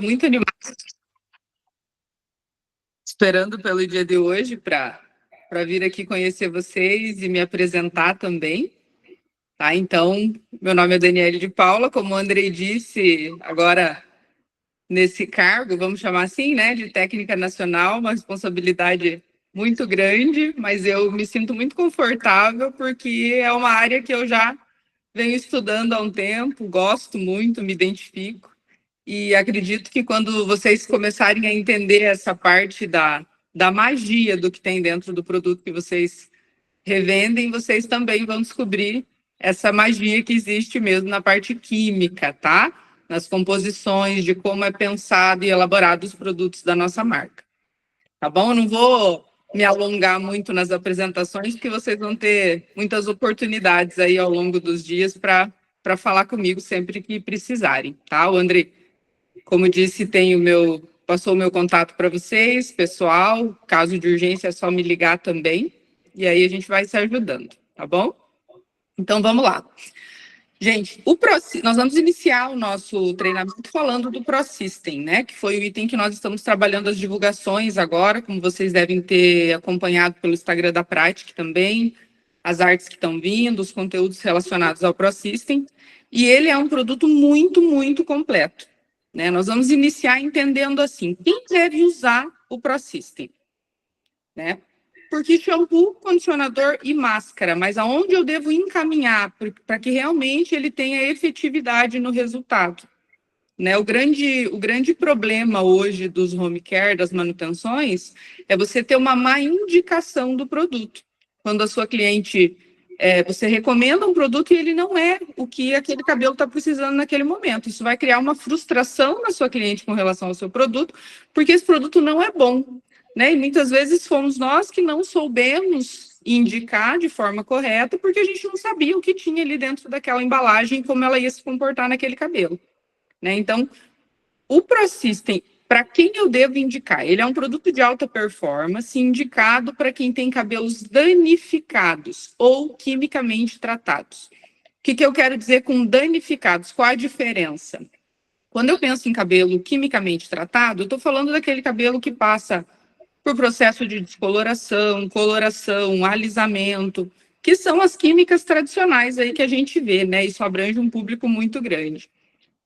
Muito animada, esperando pelo dia de hoje para vir aqui conhecer vocês e me apresentar também. Tá? Então, meu nome é Daniele de Paula, como o Andrei disse, agora nesse cargo, vamos chamar assim, né, de técnica nacional, uma responsabilidade muito grande, mas eu me sinto muito confortável porque é uma área que eu já venho estudando há um tempo, gosto muito, me identifico. E acredito que quando vocês começarem a entender essa parte da magia do que tem dentro do produto que vocês revendem, vocês também vão descobrir essa magia que existe mesmo na parte química, tá? Nas composições, de como é pensado e elaborado os produtos da nossa marca. Tá bom? Eu não vou me alongar muito nas apresentações, porque vocês vão ter muitas oportunidades aí ao longo dos dias para falar comigo sempre que precisarem, tá? O André, como disse, passou o meu contato para vocês, pessoal. Caso de urgência é só me ligar também. E aí a gente vai se ajudando, tá bom? Então vamos lá. Gente, nós vamos iniciar o nosso treinamento falando do ProSystem, né? Que foi o item que nós estamos trabalhando as divulgações agora, como vocês devem ter acompanhado pelo Instagram da Prática também, as artes que estão vindo, os conteúdos relacionados ao ProSystem. E ele é um produto muito, muito completo. Né? Nós vamos iniciar entendendo assim, quem deve usar o ProSystem? Né? Porque shampoo, condicionador e máscara, mas aonde eu devo encaminhar para que realmente ele tenha efetividade no resultado? Né? O grande problema hoje dos home care, das manutenções, é você ter uma má indicação do produto. Quando a sua cliente, você recomenda um produto e ele não é o que aquele cabelo está precisando naquele momento. Isso vai criar uma frustração na sua cliente com relação ao seu produto, porque esse produto não é bom. Né? E muitas vezes fomos nós que não soubemos indicar de forma correta, porque a gente não sabia o que tinha ali dentro daquela embalagem e como ela ia se comportar naquele cabelo. Né? Então, o ProSystem, para quem eu devo indicar? Ele é um produto de alta performance, indicado para quem tem cabelos danificados ou quimicamente tratados. O que eu quero dizer com danificados? Qual a diferença? Quando eu penso em cabelo quimicamente tratado, eu estou falando daquele cabelo que passa por processo de descoloração, coloração, alisamento, que são as químicas tradicionais aí que a gente vê, né? Isso abrange um público muito grande.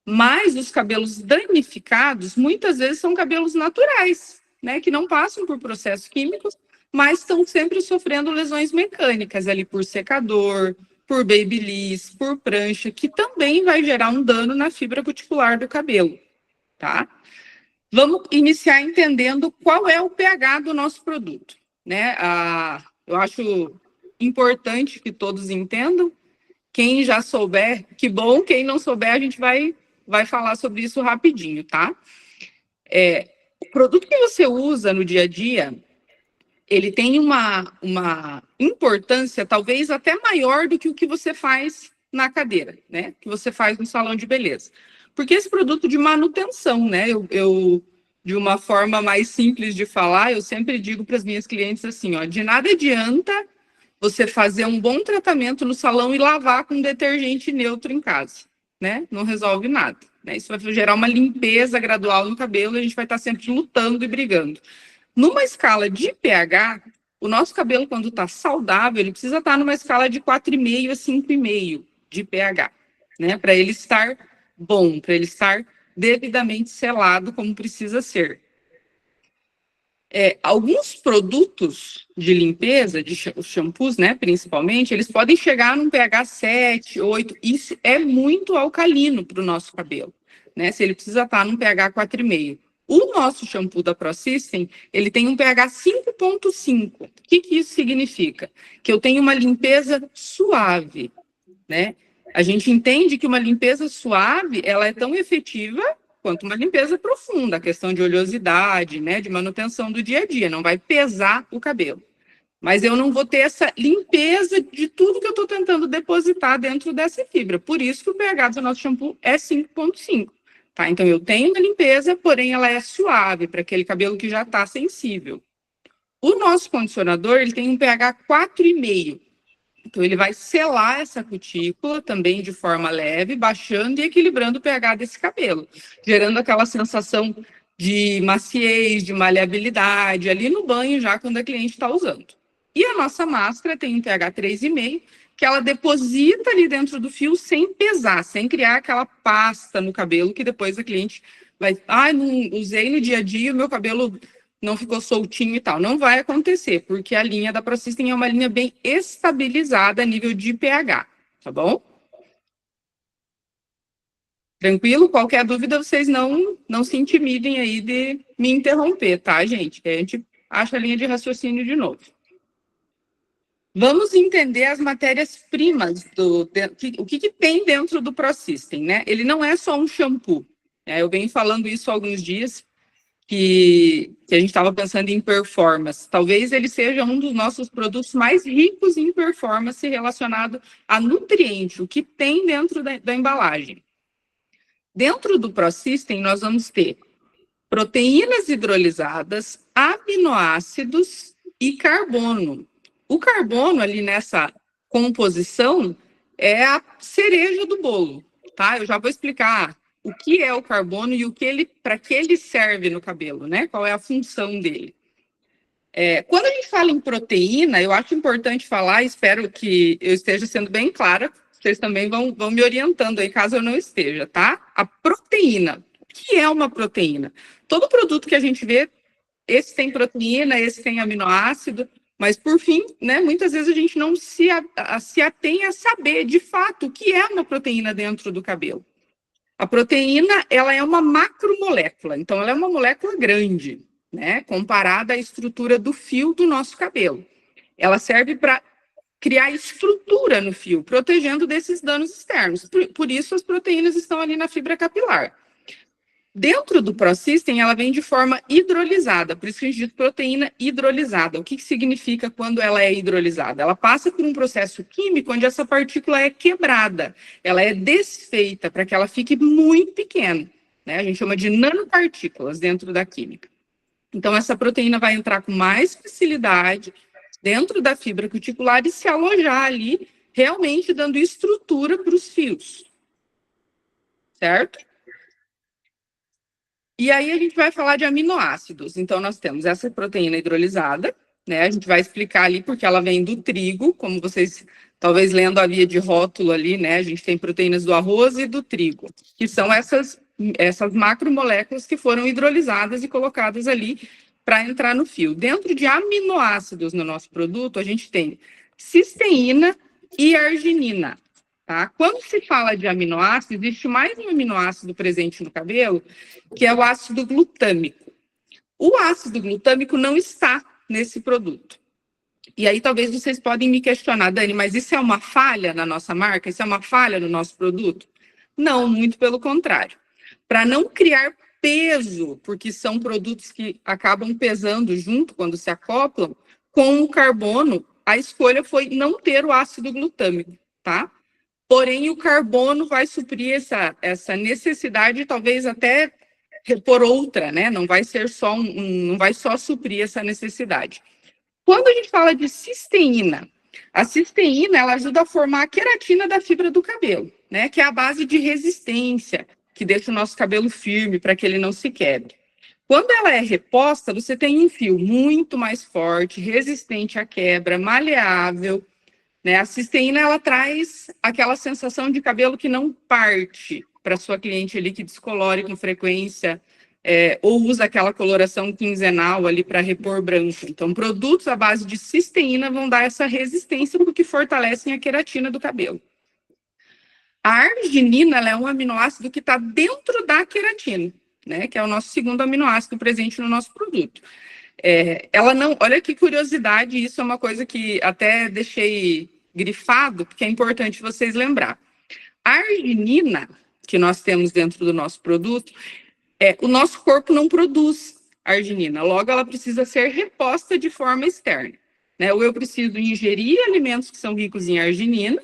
Mas os cabelos danificados, muitas vezes, são cabelos naturais, né? Que não passam por processos químicos, mas estão sempre sofrendo lesões mecânicas ali por secador, por babyliss, por prancha, que também vai gerar um dano na fibra cuticular do cabelo, tá? Vamos iniciar entendendo qual é o pH do nosso produto, né? Eu acho importante que todos entendam. Quem já souber, que bom. Quem não souber, a gente vai falar sobre isso rapidinho, tá? O produto que você usa no dia a dia, ele tem uma importância talvez até maior do que o que você faz na cadeira, né? Que você faz no salão de beleza. Porque esse produto de manutenção, né? Eu de uma forma mais simples de falar, eu sempre digo para as minhas clientes assim, ó, de nada adianta você fazer um bom tratamento no salão e lavar com detergente neutro em casa, né? Não resolve nada, né? Isso vai gerar uma limpeza gradual no cabelo e a gente vai estar sempre lutando e brigando. Numa escala de pH, o nosso cabelo, quando está saudável, ele precisa estar numa escala de 4,5 a 5,5 de pH, né? Para ele estar bom, para ele estar devidamente selado como precisa ser. Alguns produtos de limpeza, de shampoos, né, principalmente, eles podem chegar num pH 7, 8. Isso é muito alcalino para o nosso cabelo, né? Se ele precisa estar num pH 4,5. O nosso shampoo da ProSystem, ele tem um pH 5,5. O que isso significa? Que eu tenho uma limpeza suave, né? A gente entende que uma limpeza suave, ela é tão efetiva quanto uma limpeza profunda, a questão de oleosidade, né, de manutenção do dia a dia, não vai pesar o cabelo. Mas eu não vou ter essa limpeza de tudo que eu estou tentando depositar dentro dessa fibra. Por isso que o pH do nosso shampoo é 5,5. Tá? Então, eu tenho uma limpeza, porém ela é suave, para aquele cabelo que já está sensível. O nosso condicionador, ele tem um pH 4,5. Então, ele vai selar essa cutícula também de forma leve, baixando e equilibrando o pH desse cabelo, gerando aquela sensação de maciez, de maleabilidade, ali no banho já quando a cliente está usando. E a nossa máscara tem um pH 3,5, que ela deposita ali dentro do fio sem pesar, sem criar aquela pasta no cabelo que depois a cliente vai... não usei no dia a dia, o meu cabelo não ficou soltinho e tal. Não vai acontecer, porque a linha da ProSystem é uma linha bem estabilizada a nível de pH, tá bom? Tranquilo? Qualquer dúvida, vocês não se intimidem aí de me interromper, tá, gente? Que a gente acha a linha de raciocínio de novo. Vamos entender as matérias-primas, o que tem dentro do ProSystem, né? Ele não é só um shampoo. Né? Eu venho falando isso há alguns dias, que a gente estava pensando em performance. Talvez ele seja um dos nossos produtos mais ricos em performance relacionado a nutriente, o que tem dentro da embalagem. Dentro do ProSystem, nós vamos ter proteínas hidrolisadas, aminoácidos e carbono. O carbono ali nessa composição é a cereja do bolo, tá? Eu já vou explicar o que é o carbono e para que ele serve no cabelo, né? Qual é a função dele. Quando a gente fala em proteína, eu acho importante falar, espero que eu esteja sendo bem clara, vocês também vão me orientando aí, caso eu não esteja, tá? A proteína. O que é uma proteína? Todo produto que a gente vê, esse tem proteína, esse tem aminoácido, mas, por fim, né, muitas vezes a gente não se atém a saber, de fato, o que é uma proteína dentro do cabelo. A proteína, ela é uma macromolécula, então ela é uma molécula grande, né, comparada à estrutura do fio do nosso cabelo. Ela serve para criar estrutura no fio, protegendo desses danos externos. Por isso, as proteínas estão ali na fibra capilar. Dentro do ProSystem, ela vem de forma hidrolisada, por isso que a gente diz proteína hidrolisada. O que significa quando ela é hidrolisada? Ela passa por um processo químico onde essa partícula é quebrada, ela é desfeita para que ela fique muito pequena. Né? A gente chama de nanopartículas dentro da química. Então, essa proteína vai entrar com mais facilidade dentro da fibra cuticular e se alojar ali, realmente dando estrutura para os fios. Certo? E aí a gente vai falar de aminoácidos. Então, nós temos essa proteína hidrolisada, né? A gente vai explicar ali porque ela vem do trigo, como vocês talvez lendo a via de rótulo ali, né? A gente tem proteínas do arroz e do trigo, que são essas macromoléculas que foram hidrolisadas e colocadas ali para entrar no fio. Dentro de aminoácidos no nosso produto, a gente tem cisteína e arginina. Tá? Quando se fala de aminoácido, existe mais um aminoácido presente no cabelo, que é o ácido glutâmico. O ácido glutâmico não está nesse produto. E aí talvez vocês podem me questionar, Dani, mas isso é uma falha na nossa marca? Isso é uma falha no nosso produto? Não, muito pelo contrário. Para não criar peso, porque são produtos que acabam pesando junto quando se acoplam, com o carbono, a escolha foi não ter o ácido glutâmico, tá? Porém, o carbono vai suprir essa necessidade, talvez até por outra, né? Não vai ser só não vai só suprir essa necessidade. Quando a gente fala de cisteína, a cisteína ela ajuda a formar a queratina da fibra do cabelo, né? Que é a base de resistência, que deixa o nosso cabelo firme para que ele não se quebre. Quando ela é reposta, você tem um fio muito mais forte, resistente à quebra, maleável. Né? A cisteína, ela traz aquela sensação de cabelo que não parte para sua cliente ali que descolore com frequência, ou usa aquela coloração quinzenal ali para repor branco. Então, produtos à base de cisteína vão dar essa resistência porque fortalecem a queratina do cabelo. A arginina, ela é um aminoácido que está dentro da queratina, né? Que é o nosso segundo aminoácido presente no nosso produto. Ela não, olha que curiosidade, isso é uma coisa que até deixei grifado, porque é importante vocês lembrar. A arginina que nós temos dentro do nosso produto, o nosso corpo não produz arginina, logo ela precisa ser reposta de forma externa. Né? Ou eu preciso ingerir alimentos que são ricos em arginina,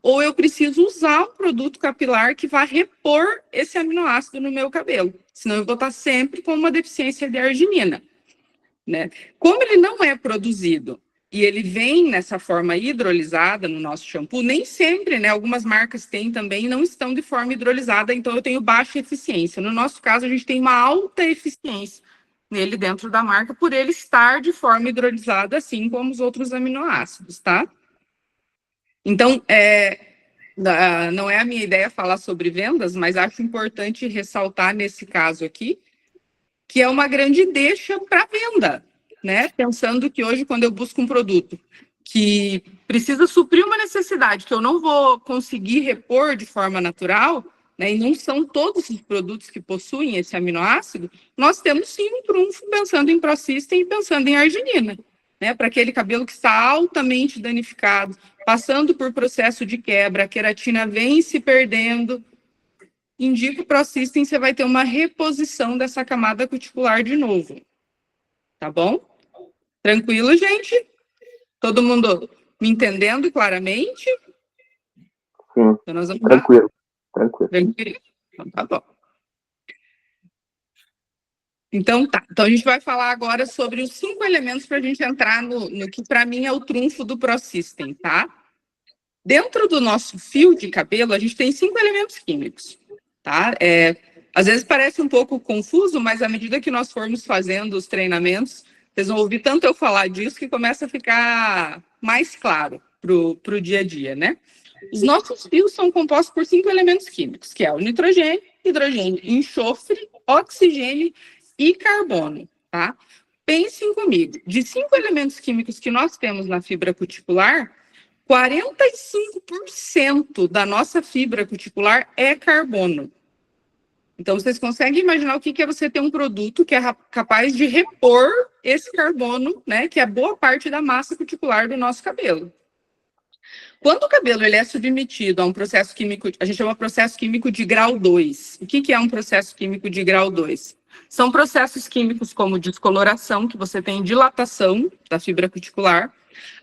ou eu preciso usar um produto capilar que vai repor esse aminoácido no meu cabelo, senão eu vou estar sempre com uma deficiência de arginina. Né? Como ele não é produzido e ele vem nessa forma hidrolisada no nosso shampoo, nem sempre, né? Algumas marcas têm também, não estão de forma hidrolisada, então eu tenho baixa eficiência. No nosso caso, a gente tem uma alta eficiência nele dentro da marca, por ele estar de forma hidrolisada, assim como os outros aminoácidos, tá? Então, não é a minha ideia falar sobre vendas, mas acho importante ressaltar nesse caso aqui, que é uma grande deixa para venda, né? Pensando que hoje, quando eu busco um produto que precisa suprir uma necessidade que eu não vou conseguir repor de forma natural, né? E não são todos os produtos que possuem esse aminoácido, nós temos sim um trunfo pensando em Prosystem e pensando em arginina, né? Para aquele cabelo que está altamente danificado, passando por processo de quebra, a queratina vem se perdendo, indica o Prosystem, você vai ter uma reposição dessa camada cuticular de novo. Tá bom? Tranquilo, gente? Todo mundo me entendendo claramente? Sim, Então nós vamos tranquilo. Tranquilo? Então tá bom. Então tá. Então a gente vai falar agora sobre os 5 elementos para a gente entrar no que para mim é o trunfo do Prosystem, tá? Dentro do nosso fio de cabelo, a gente tem 5 elementos químicos, tá? Às vezes parece um pouco confuso, mas à medida que nós formos fazendo os treinamentos, vocês vão ouvir tanto eu falar disso que começa a ficar mais claro para o dia a dia, né? Os nossos fios são compostos por 5 elementos químicos, que é o nitrogênio, hidrogênio, enxofre, oxigênio e carbono, tá? Pensem comigo, de 5 elementos químicos que nós temos na fibra cuticular, 45% da nossa fibra cuticular é carbono. Então, vocês conseguem imaginar o que é você ter um produto que é capaz de repor esse carbono, né, que é boa parte da massa cuticular do nosso cabelo. Quando o cabelo ele é submetido a um processo químico, a gente chama processo químico de grau 2. O que é um processo químico de grau 2? São processos químicos como descoloração, que você tem dilatação da fibra cuticular,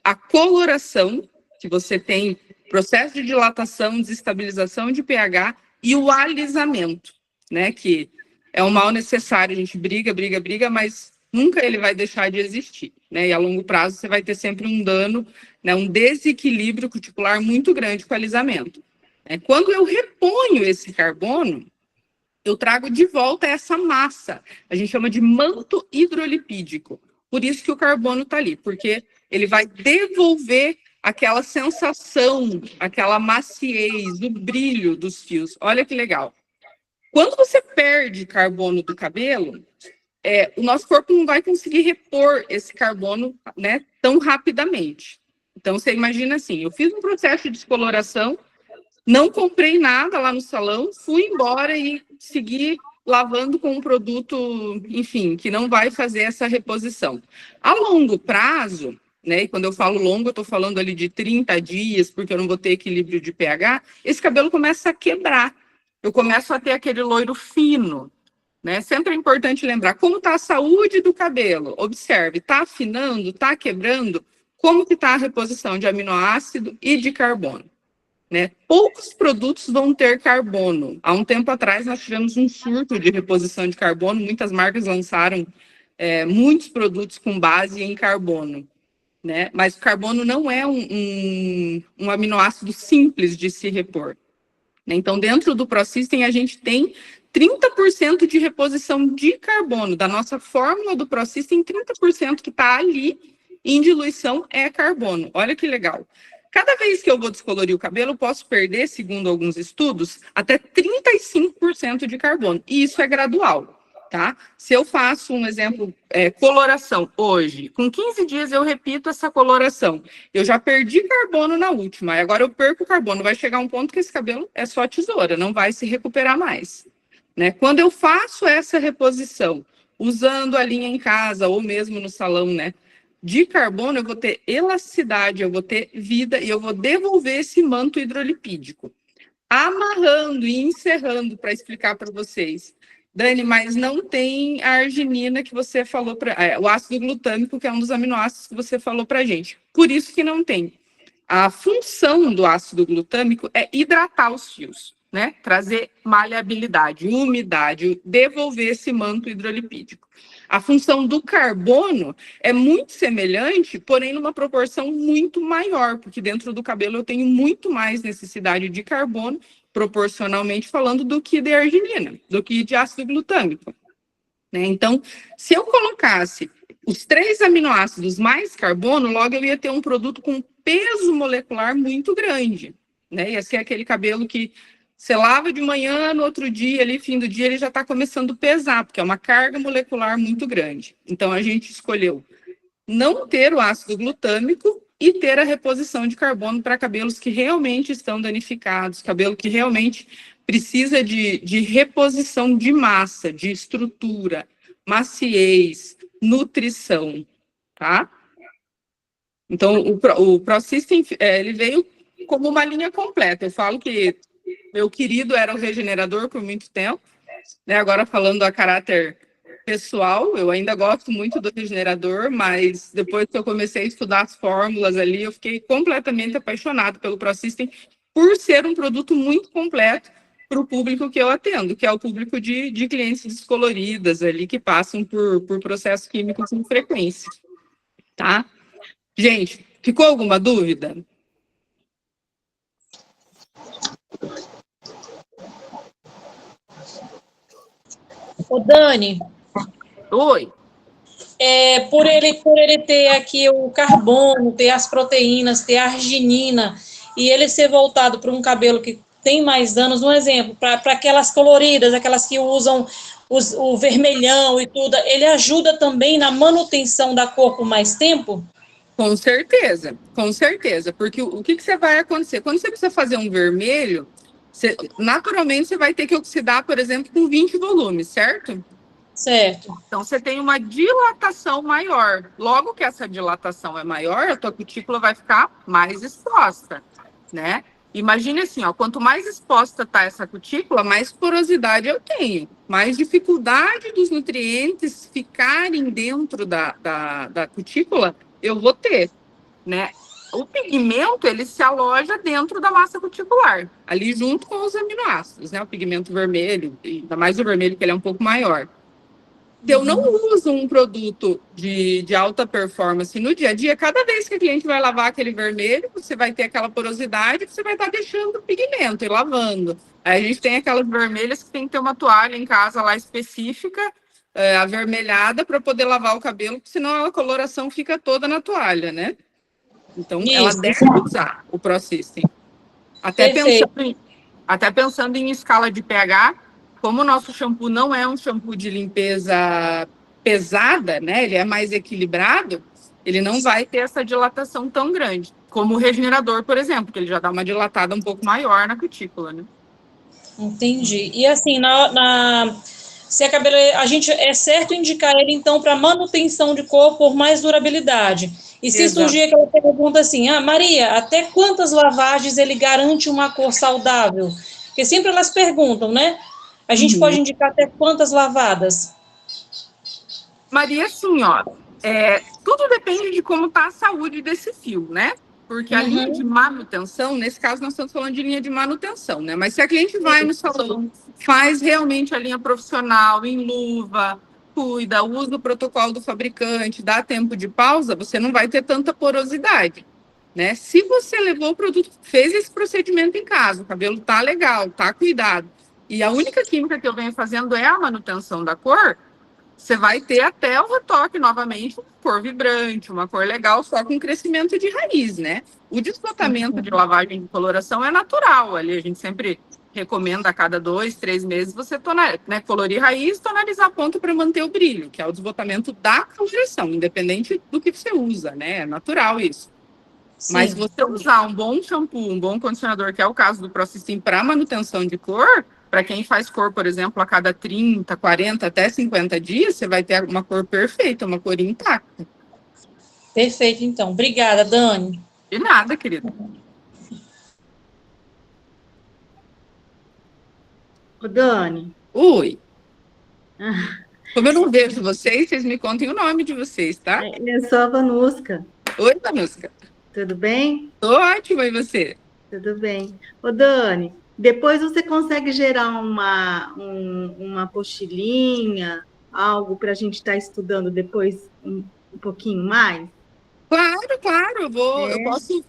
a coloração, que você tem processo de dilatação, desestabilização de pH, e o alisamento, né? Que é um mal necessário, a gente briga, mas nunca ele vai deixar de existir, né? E a longo prazo você vai ter sempre um dano, né? Um desequilíbrio cuticular muito grande com o alisamento. Quando eu reponho esse carbono, eu trago de volta essa massa, a gente chama de manto hidrolipídico. Por isso que o carbono está ali, porque ele vai devolver aquela sensação, aquela maciez, o brilho dos fios. Olha que legal. Quando você perde carbono do cabelo, o nosso corpo não vai conseguir repor esse carbono, né, tão rapidamente. Então, você imagina assim, eu fiz um processo de descoloração, não comprei nada lá no salão, fui embora e segui lavando com um produto, enfim, que não vai fazer essa reposição. A longo prazo, né, e quando eu falo longo, eu estou falando ali de 30 dias, porque eu não vou ter equilíbrio de pH, esse cabelo começa a quebrar. Eu começo a ter aquele loiro fino, né? Sempre é importante lembrar como está a saúde do cabelo. Observe, está afinando, está quebrando, como que está a reposição de aminoácido e de carbono. Né? Poucos produtos vão ter carbono. Há um tempo atrás, nós tivemos um surto de reposição de carbono. Muitas marcas lançaram muitos produtos com base em carbono. Né? Mas o carbono não é um aminoácido simples de se repor. Né? Então, dentro do Prosystem, a gente tem 30% de reposição de carbono. Da nossa fórmula do Prosystem, 30% que está ali em diluição é carbono. Olha que legal. Cada vez que eu vou descolorir o cabelo, eu posso perder, segundo alguns estudos, até 35% de carbono. E isso é gradual, tá? Se eu faço um exemplo, coloração hoje, com 15 dias eu repito essa coloração. Eu já perdi carbono na última, e agora eu perco carbono. Vai chegar um ponto que esse cabelo é só tesoura, não vai se recuperar mais. Né? Quando eu faço essa reposição, usando a linha em casa ou mesmo no salão, né? De carbono, eu vou ter elasticidade, eu vou ter vida e eu vou devolver esse manto hidrolipídico. Amarrando e encerrando para explicar para vocês. Dani, mas não tem a arginina que você falou, o ácido glutâmico, que é um dos aminoácidos que você falou para a gente. Por isso que não tem. A função do ácido glutâmico é hidratar os fios. né? Trazer maleabilidade, umidade, devolver esse manto hidrolipídico. A função do carbono é muito semelhante, porém numa proporção muito maior, porque dentro do cabelo eu tenho muito mais necessidade de carbono, proporcionalmente falando, do que de arginina, do que de ácido glutâmico, né? Então, se eu colocasse os 3 aminoácidos mais carbono, logo eu ia ter um produto com peso molecular muito grande, né? Ia ser aquele cabelo que você lava de manhã, no outro dia, ali, fim do dia, ele já está começando a pesar, porque é uma carga molecular muito grande. Então, a gente escolheu não ter o ácido glutâmico e ter a reposição de carbono para cabelos que realmente estão danificados, cabelo que realmente precisa de reposição de massa, de estrutura, maciez, nutrição, tá? Então, o ProSystem, ele veio como uma linha completa. Eu falo que meu querido era o regenerador por muito tempo, né? Agora falando a caráter pessoal, eu ainda gosto muito do regenerador, mas depois que eu comecei a estudar as fórmulas ali, eu fiquei completamente apaixonado pelo ProSystem por ser um produto muito completo para o público que eu atendo, que é o público de clientes descoloridas ali, que passam por processos químicos com frequência, tá? Gente, ficou alguma dúvida? Ô, Dani. Oi. Por ele ter aqui o carbono, ter as proteínas, ter a arginina, e ele ser voltado para um cabelo que tem mais anos, um exemplo, para aquelas coloridas, aquelas que usam o vermelhão e tudo, ele ajuda também na manutenção da cor por mais tempo? Com certeza, porque o que você vai acontecer? Quando você precisa fazer um vermelho, naturalmente você vai ter que oxidar, por exemplo, com 20 volumes, certo? Certo. Então, você tem uma dilatação maior. Logo que essa dilatação é maior, a tua cutícula vai ficar mais exposta, né? Imagine assim, ó, quanto mais exposta está essa cutícula, mais porosidade eu tenho, mais dificuldade dos nutrientes ficarem dentro da cutícula eu vou ter, né? O pigmento, ele se aloja dentro da massa cuticular, ali junto com os aminoácidos, né? O pigmento vermelho, ainda mais o vermelho, que ele é um pouco maior. Eu não uso um produto de alta performance no dia a dia. Cada vez que a cliente vai lavar aquele vermelho, você vai ter aquela porosidade que você vai estar deixando pigmento e lavando. Aí a gente tem aquelas vermelhas que tem que ter uma toalha em casa lá específica, avermelhada, para poder lavar o cabelo, porque senão a coloração fica toda na toalha, né? Então, ela deve usar o ProSystem. Até pensando em escala de pH, como o nosso shampoo não é um shampoo de limpeza pesada, né? Ele é mais equilibrado, ele não vai ter essa dilatação tão grande. Como o regenerador, por exemplo, que ele já dá uma dilatada um pouco maior na cutícula, né? Entendi. E assim, se a cabelo, a gente é certo indicar ele, então, para manutenção de cor por mais durabilidade. E se surgir aquela pergunta assim, Maria, até quantas lavagens ele garante uma cor saudável? Porque sempre elas perguntam, né? A gente pode indicar até quantas lavadas? Maria, assim, ó, tudo depende de como está a saúde desse fio, né? Porque a linha de manutenção, nesse caso nós estamos falando de linha de manutenção, né? Mas se a cliente vai no salão, faz realmente a linha profissional, em luva, cuida, usa o protocolo do fabricante, dá tempo de pausa, você não vai ter tanta porosidade, né? Se você levou o produto, fez esse procedimento em casa, o cabelo tá legal, tá cuidado, e a única química que eu venho fazendo é a manutenção da cor, você vai ter até o retoque novamente, uma cor vibrante, uma cor legal, só com crescimento de raiz, né? O desbotamento de lavagem de coloração é natural, ali a gente sempre recomenda a cada 2, 3 meses você colorir raiz, tonalizar a ponta para manter o brilho, que é o desbotamento da coloração, independente do que você usa, né? É natural isso. Sim. Mas você usar um bom shampoo, um bom condicionador, que é o caso do ProSystem para manutenção de cor, para quem faz cor, por exemplo, a cada 30, 40, até 50 dias, você vai ter uma cor perfeita, uma cor intacta. Perfeito, então. Obrigada, Dani. De nada, querida. Ô, Dani. Oi. Como eu não vejo vocês me contem o nome de vocês, tá? Eu sou a Vanusca. Oi, Vanusca. Tudo bem? Tô ótima, e você? Tudo bem. Ô, Dani, Depois você consegue gerar uma apostilinha, algo para a gente estar estudando depois um pouquinho mais? Claro, claro, eu É.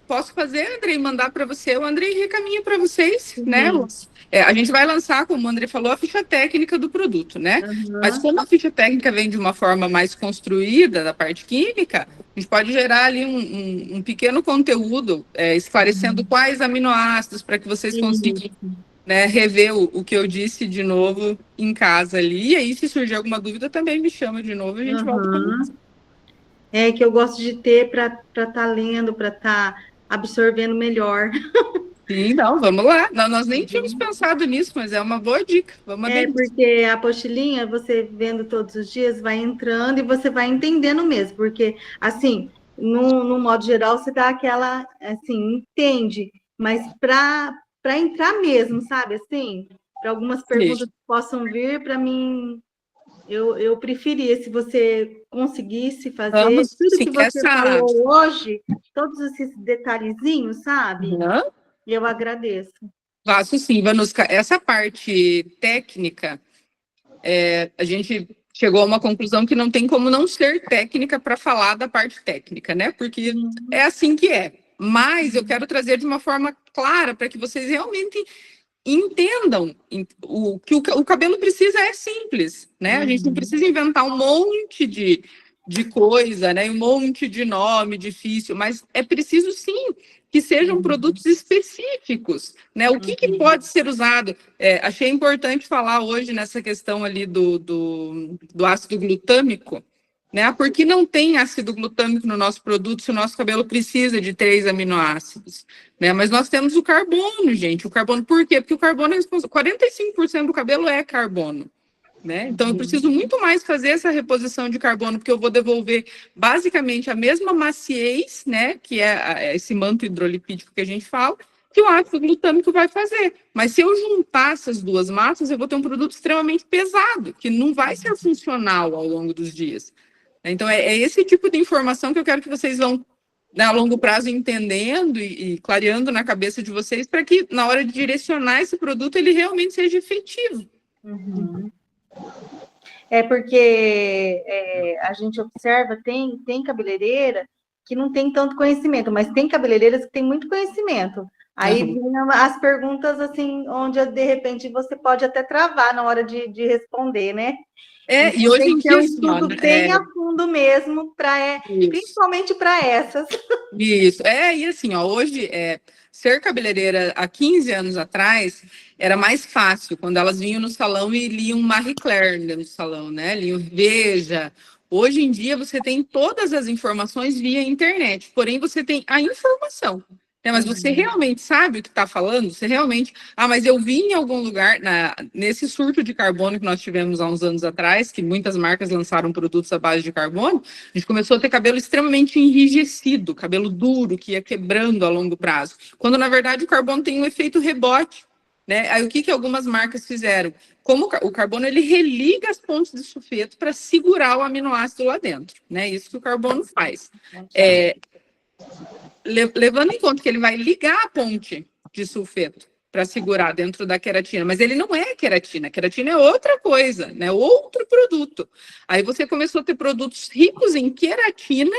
posso fazer, Andrei, mandar para você, o Andrei recaminha para vocês, né? Sim. A gente vai lançar, como o Andrei falou, a ficha técnica do produto, né? Mas Aham. como a ficha técnica vem de uma forma mais construída da parte química, a gente pode gerar ali um pequeno conteúdo esclarecendo quais aminoácidos para que vocês consigam, Isso. né, rever o que eu disse de novo em casa ali. E aí, se surgir alguma dúvida, também me chama de novo e a gente volta para Aham. É que eu gosto de ter para estar lendo, para estar absorvendo melhor. Sim, não, vamos lá. Não, nós nem tínhamos pensado nisso, mas é uma boa dica. Vamos É aderir. porque a apostilinha, você vendo todos os dias, vai entrando e você vai entendendo mesmo, porque, assim, no modo geral, você dá aquela, assim, entende, mas para entrar mesmo, sabe, assim, para algumas perguntas que possam vir, para mim, eu preferia, se você conseguisse fazer Vamos, tudo sim, que você falou hoje, todos esses detalhezinhos, sabe, Uhum. eu agradeço. Faço sim, Vanuska. Essa parte técnica, a gente chegou a uma conclusão que não tem como não ser técnica para falar da parte técnica, né? Porque é assim que é. Mas eu quero trazer de uma forma clara para que vocês realmente entendam o que o cabelo precisa é simples, né? A gente não precisa inventar um monte de coisa, né? Um monte de nome difícil, mas é preciso sim que sejam produtos específicos, né? O que pode ser usado? Achei importante falar hoje nessa questão ali do ácido glutâmico, né? Porque não tem ácido glutâmico no nosso produto se o nosso cabelo precisa de 3 aminoácidos, né? Mas nós temos o carbono, gente. O carbono, por quê? Porque o carbono é responsável. 45% do cabelo é carbono, né? Então eu preciso muito mais fazer essa reposição de carbono, porque eu vou devolver basicamente a mesma maciez, né? Que é esse manto hidrolipídico que a gente fala, que o ácido glutâmico vai fazer. Mas se eu juntar essas duas massas, eu vou ter um produto extremamente pesado, que não vai ser funcional ao longo dos dias. Então, é esse tipo de informação que eu quero que vocês vão, né, a longo prazo, entendendo e clareando na cabeça de vocês, para que, na hora de direcionar esse produto, ele realmente seja efetivo. Uhum. É porque a gente observa, tem cabeleireira que não tem tanto conhecimento, mas tem cabeleireiras que têm muito conhecimento. Aí vem as perguntas, assim, onde, de repente, você pode até travar na hora de responder, né? E Então, hoje tem em que ter um dia, estudo bem a fundo mesmo, principalmente para essas. Isso. E assim, ó, hoje, ser cabeleireira há 15 anos atrás era mais fácil, quando elas vinham no salão e liam Marie Claire no salão, né? Liam Veja. Hoje em dia, você tem todas as informações via internet, porém, você tem a informação. Né? Mas você realmente sabe o que está falando? Você realmente. Ah, mas eu vi em algum lugar, nesse surto de carbono que nós tivemos há uns anos atrás, que muitas marcas lançaram produtos à base de carbono, a gente começou a ter cabelo extremamente enrijecido, cabelo duro, que ia quebrando a longo prazo. Quando, na verdade, o carbono tem um efeito rebote. Né? Aí o que algumas marcas fizeram? Como o carbono ele religa as pontes de sulfeto para segurar o aminoácido lá dentro. Né? Isso que o carbono faz. Levando em conta que ele vai ligar a ponte de sulfeto para segurar dentro da queratina, mas ele não é queratina. Queratina é outra coisa, né? Outro produto. Aí você começou a ter produtos ricos em queratina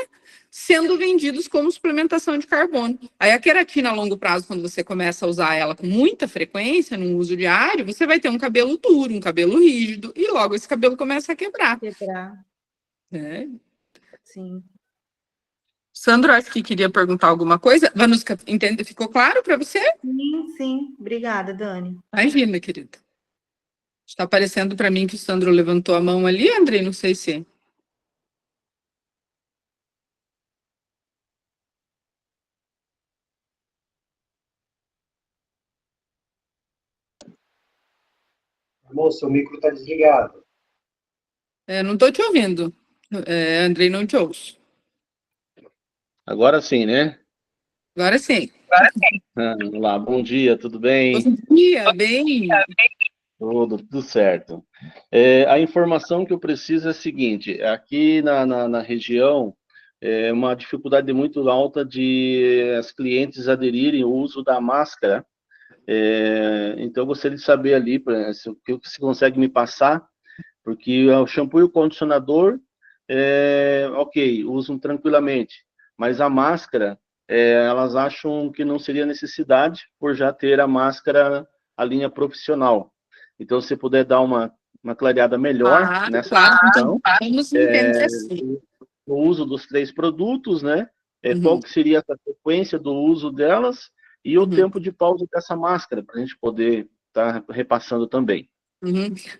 sendo vendidos como suplementação de carbono. Aí a queratina a longo prazo, quando você começa a usar ela com muita frequência, no uso diário, você vai ter um cabelo duro, um cabelo rígido, e logo esse cabelo começa a quebrar. Né? Sim. Sandro, acho que queria perguntar alguma coisa. Vanuska, ficou claro para você? Sim. Obrigada, Dani. Imagina, querida. Está aparecendo para mim que o Sandro levantou a mão ali, Andrei, não sei se... Moço, seu micro está desligado. não estou te ouvindo. Andrei, não te ouço. Agora sim, né? Agora sim. Vamos lá, bom dia, tudo bem? Bom dia, bem. Tudo certo. A informação que eu preciso é a seguinte: aqui na região, é uma dificuldade muito alta de as clientes aderirem ao uso da máscara Então, eu gostaria de saber ali, o que você consegue me passar, porque o shampoo e o condicionador, ok, usam tranquilamente, mas a máscara, elas acham que não seria necessidade por já ter a máscara, a linha profissional. Então, se puder dar uma clareada melhor nessa questão, Vamos entender assim. o uso dos 3 produtos, né? Qual que seria a frequência do uso delas e o tempo de pausa dessa máscara, para a gente poder estar repassando também.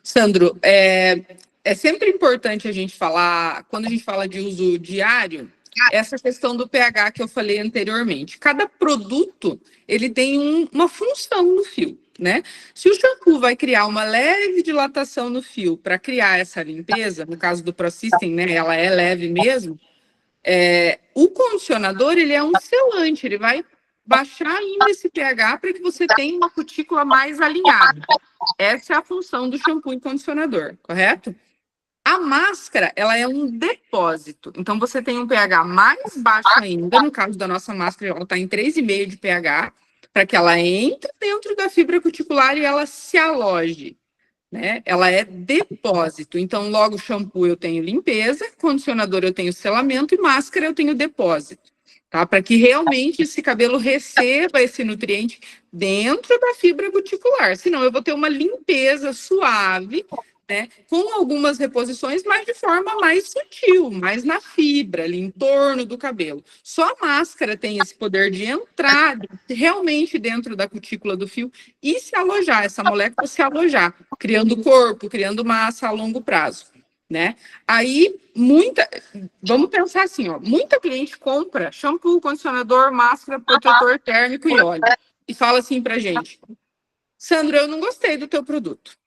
Sandro, é sempre importante a gente falar, quando a gente fala de uso diário, essa questão do pH que eu falei anteriormente. Cada produto, ele tem uma função no fio, né? Se o shampoo vai criar uma leve dilatação no fio para criar essa limpeza, no caso do ProSystem, né, ela é leve mesmo, o condicionador, ele é um selante, ele vai baixar ainda esse pH para que você tenha uma cutícula mais alinhada. Essa é a função do shampoo e condicionador, correto? A máscara, ela é um depósito. Então, você tem um pH mais baixo ainda. No caso da nossa máscara, ela está em 3,5 de pH, para que ela entre dentro da fibra cuticular e ela se aloje, né? Ela é depósito. Então, logo, shampoo eu tenho limpeza, condicionador eu tenho selamento e máscara eu tenho depósito. Tá? Para que realmente esse cabelo receba esse nutriente dentro da fibra cuticular. Senão, eu vou ter uma limpeza suave, né, com algumas reposições, mas de forma mais sutil, mais na fibra, ali em torno do cabelo. Só a máscara tem esse poder de entrar realmente dentro da cutícula do fio e se alojar, essa molécula se alojar, criando corpo, criando massa a longo prazo, né? Aí, vamos pensar assim, ó, muita cliente compra shampoo, condicionador, máscara, protetor térmico e óleo, e fala assim pra gente: Sandro, eu não gostei do teu produto.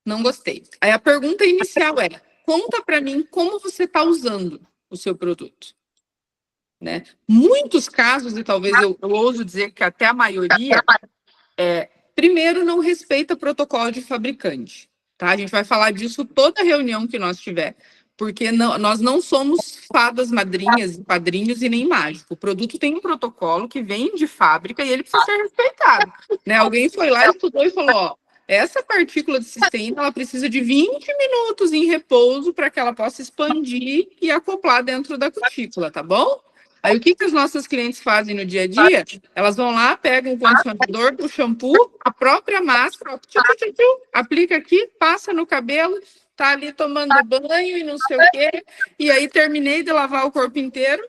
Não gostei. Aí a pergunta inicial conta para mim como você está usando o seu produto. Né? Muitos casos, e talvez eu ouso dizer que até a maioria, primeiro, não respeita protocolo de fabricante. Tá? A gente vai falar disso toda reunião que nós tiver, porque nós não somos fadas madrinhas, padrinhos e nem mágico. O produto tem um protocolo que vem de fábrica e ele precisa ser respeitado. Né? Alguém foi lá, estudou e falou, ó, essa partícula de cisteína, ela precisa de 20 minutos em repouso para que ela possa expandir e acoplar dentro da cutícula, tá bom? Aí, o que os nossos clientes fazem no dia a dia? Elas vão lá, pegam o condicionador, o shampoo, a própria máscara, ó, aplica aqui, passa no cabelo, tá ali tomando banho e não sei o quê, e aí terminei de lavar o corpo inteiro,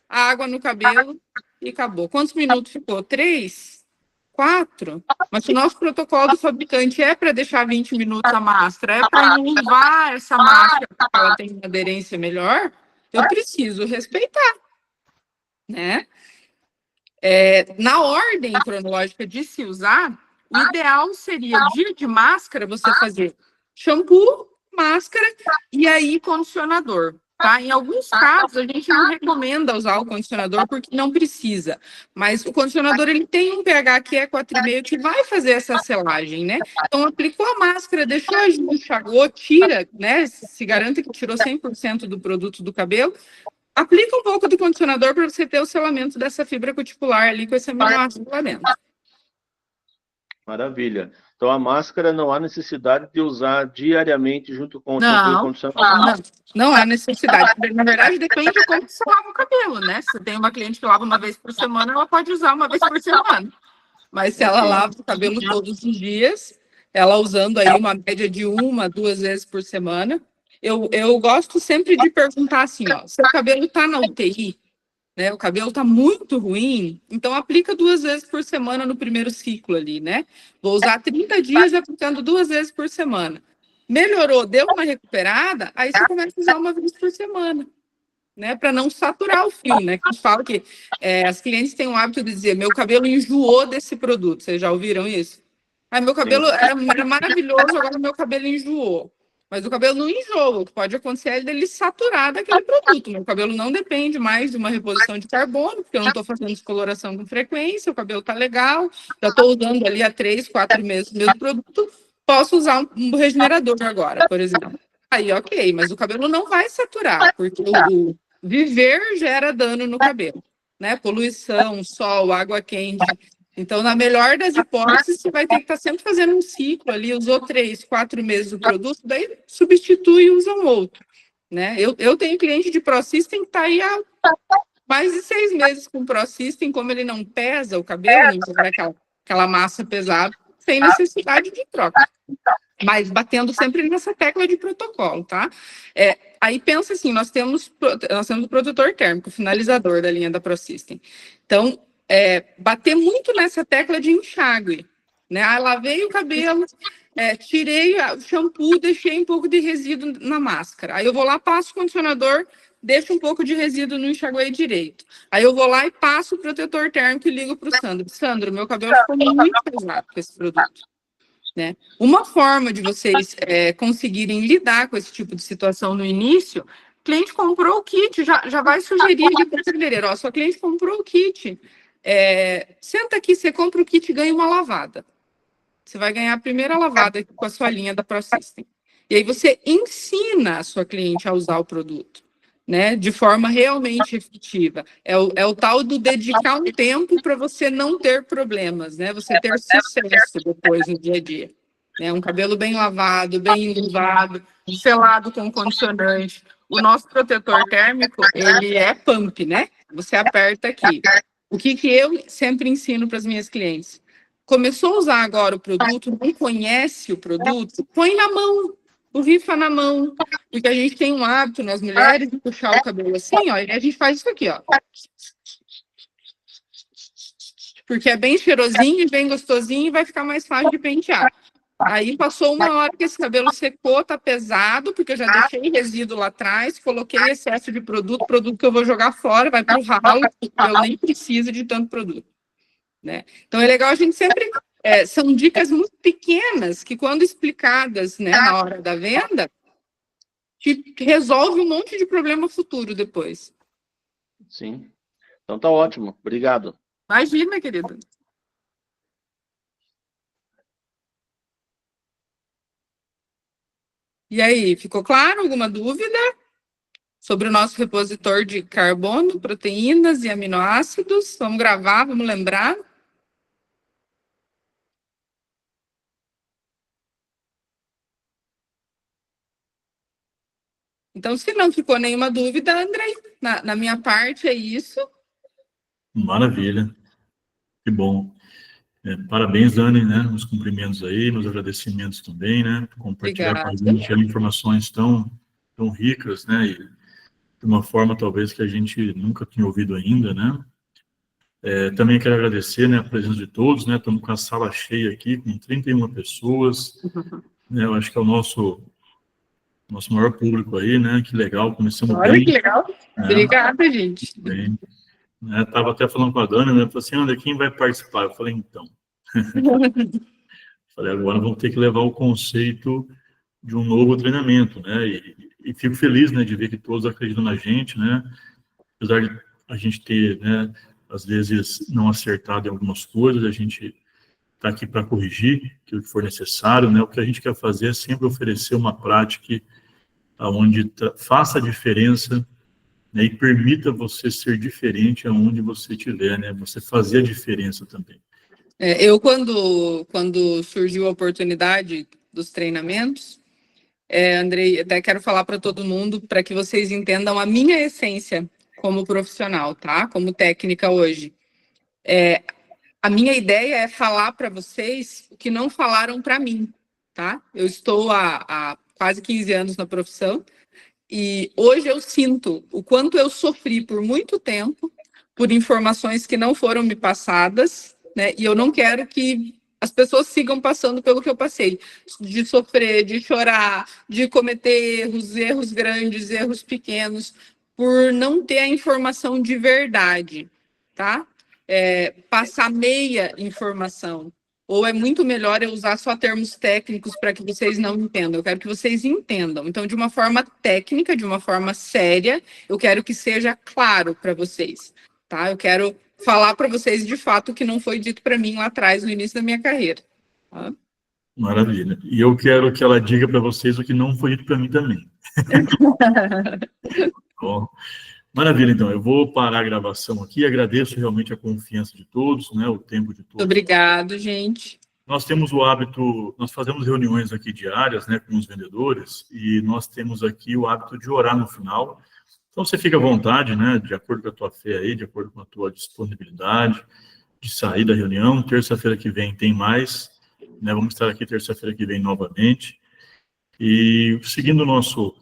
a água no cabelo e acabou. Quantos minutos ficou? 3? 4? Mas se o nosso protocolo do fabricante é para deixar 20 minutos a máscara, é para inuvar essa máscara para que ela tenha uma aderência melhor, eu preciso respeitar, né? Na ordem cronológica de se usar, o ideal seria, dia de máscara, você fazer shampoo, máscara e aí condicionador. Tá? Em alguns casos, a gente não recomenda usar o condicionador porque não precisa. Mas o condicionador ele tem um pH que é 4,5 que vai fazer essa selagem, né? Então, aplicou a máscara, deixou a gente, enxagou, tira, né? Se garanta que tirou 100% do produto do cabelo. Aplica um pouco do condicionador para você ter o selamento dessa fibra cuticular ali com esse aminoácido lá dentro. Maravilha. Então, a máscara não há necessidade de usar diariamente junto com o shampoo e condicionador. Não há necessidade. Na verdade, depende de como você lava o cabelo, né? Se tem uma cliente que lava uma vez por semana, ela pode usar uma vez por semana. Mas se ela lava o cabelo todos os dias, ela usando aí uma média de 1, 2 vezes por semana, eu gosto sempre de perguntar assim, ó, seu cabelo está na UTI? Né, o cabelo está muito ruim, então aplica 2 vezes por semana no primeiro ciclo ali, né? Vou usar 30 dias aplicando 2 vezes por semana. Melhorou, deu uma recuperada, aí você começa a usar 1 vez por semana, né? Para não saturar o fio, né? Que fala que as clientes têm o hábito de dizer, meu cabelo enjoou desse produto. Vocês já ouviram isso? Aí meu cabelo era maravilhoso, agora meu cabelo enjoou. Mas o cabelo não enjoa, o que pode acontecer é dele saturar daquele produto. Meu cabelo não depende mais de uma reposição de carbono, porque eu não estou fazendo descoloração com frequência, o cabelo está legal, já estou usando ali há 3, 4 meses o mesmo produto, posso usar um regenerador agora, por exemplo. Aí, ok, mas o cabelo não vai saturar, porque o viver gera dano no cabelo, né? Poluição, sol, água quente. Então, na melhor das hipóteses, você vai ter que estar sempre fazendo um ciclo ali, usou 3, 4 meses do produto, daí substitui e usa um outro, né? Eu tenho cliente de ProSystem que está aí há mais de 6 meses com ProSystem, como ele não pesa o cabelo, não gera aquela massa pesada, sem necessidade de troca. Mas batendo sempre nessa tecla de protocolo, tá? Aí pensa assim, nós temos o protetor térmico, o finalizador da linha da ProSystem. Então, bater muito nessa tecla de enxágue, né? Lavei o cabelo, tirei o shampoo, deixei um pouco de resíduo na máscara. Aí eu vou lá, passo o condicionador, deixo um pouco de resíduo no enxaguei direito. Aí eu vou lá e passo o protetor térmico e ligo para o Sandro. Sandro, meu cabelo ficou muito pesado com esse produto. Né? Uma forma de vocês conseguirem lidar com esse tipo de situação no início, o cliente comprou o kit, já vai sugerir ali para o cabeleireiro, ó, sua cliente comprou o kit, senta aqui, você compra o kit e ganha uma lavada. Você vai ganhar a primeira lavada com a sua linha da ProSystem. E aí você ensina a sua cliente a usar o produto, né, de forma realmente efetiva. É o tal do dedicar um tempo para você não ter problemas, né? Você ter sucesso depois no dia a dia. Né? Um cabelo bem lavado, bem enluvado, selado com condicionante. O nosso protetor térmico, ele é pump, né? Você aperta aqui. O que eu sempre ensino para as minhas clientes? Começou a usar agora o produto, não conhece o produto, põe na mão. Borrifa na mão, porque a gente tem um hábito nas mulheres de puxar o cabelo assim, ó, e a gente faz isso aqui, ó. Porque é bem cheirosinho, bem gostosinho e vai ficar mais fácil de pentear. Aí passou uma hora que esse cabelo secou, tá pesado, porque eu já deixei resíduo lá atrás, coloquei excesso de produto que eu vou jogar fora, vai pro ralo, eu nem preciso de tanto produto. Né? Então é legal a gente sempre... são dicas muito pequenas que, quando explicadas, né, na hora da venda, que resolve um monte de problema futuro depois. Sim. Então tá ótimo. Obrigado. Imagina, querido. E aí, ficou claro? Alguma dúvida sobre o nosso repositor de carbono, proteínas e aminoácidos? Vamos gravar, vamos lembrar. Então, se não ficou nenhuma dúvida, Andrei, na minha parte é isso. Maravilha. Que bom. Parabéns, Dani, né? Os cumprimentos aí, meus agradecimentos também, né? Por compartilhar com a gente informações tão ricas, né? E de uma forma, talvez, que a gente nunca tinha ouvido ainda, né? Também quero agradecer, né, a presença de todos, né? Estamos com a sala cheia aqui, com 31 pessoas. Né? Eu acho que é o nosso maior público aí, né? Que legal, começamos bem. Olha que legal. Né? Obrigada, gente. Bem. Estava até falando com a Dani, né? Falei assim, André, quem vai participar? Eu falei, então. Falei, agora vamos ter que levar o conceito de um novo treinamento, né? E fico feliz, né, de ver que todos acreditam na gente, né? Apesar de a gente ter, né, às vezes não acertado em algumas coisas, a gente está aqui para corrigir aquilo que for necessário, né? O que a gente quer fazer é sempre oferecer uma prática onde faça a diferença, né, e permita você ser diferente aonde você estiver, né? Você fazer a diferença também. Eu, quando surgiu a oportunidade dos treinamentos, Andrei, até quero falar para todo mundo, para que vocês entendam a minha essência como profissional, tá? Como técnica hoje. A minha ideia é falar para vocês o que não falaram para mim, tá? Eu estou há quase 15 anos na profissão, e hoje eu sinto o quanto eu sofri por muito tempo por informações que não foram me passadas, né? E eu não quero que as pessoas sigam passando pelo que eu passei, de sofrer, de chorar, de cometer erros grandes, erros pequenos, por não ter a informação de verdade, tá? Passar meia informação. Ou é muito melhor eu usar só termos técnicos para que vocês não entendam. Eu quero que vocês entendam. Então, de uma forma técnica, de uma forma séria, eu quero que seja claro para vocês, tá? Eu quero falar para vocês, de fato, o que não foi dito para mim lá atrás, no início da minha carreira. Tá? Maravilha. E eu quero que ela diga para vocês o que não foi dito para mim também. Bom, Maravilha, então. Eu vou parar a gravação aqui. Agradeço realmente a confiança de todos, né, o tempo de todos. Obrigado, gente. Nós temos o hábito, nós fazemos reuniões aqui diárias, né, com os vendedores, e nós temos aqui o hábito de orar no final. Então, você fica à vontade, né, de acordo com a tua fé aí, de acordo com a tua disponibilidade, de sair da reunião. Terça-feira que vem tem mais, né, vamos estar aqui terça-feira que vem novamente. E seguindo o nosso,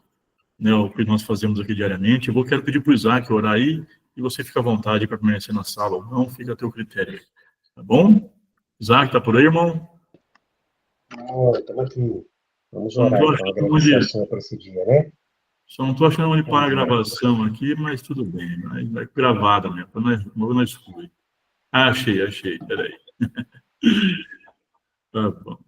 né, o que nós fazemos aqui diariamente, quero pedir para o Isaac orar aí, e você fica à vontade para permanecer na sala ou não, fica a teu critério, tá bom? Isaac, tá por aí, irmão? Estamos aqui. Vamos orar, então, agradecer ao Senhor por esse dia, né? Só não estou achando onde para a gravação aqui, mas tudo bem. Vai gravada, né? Para nós excluir. Ah, achei. Peraí. Tá bom.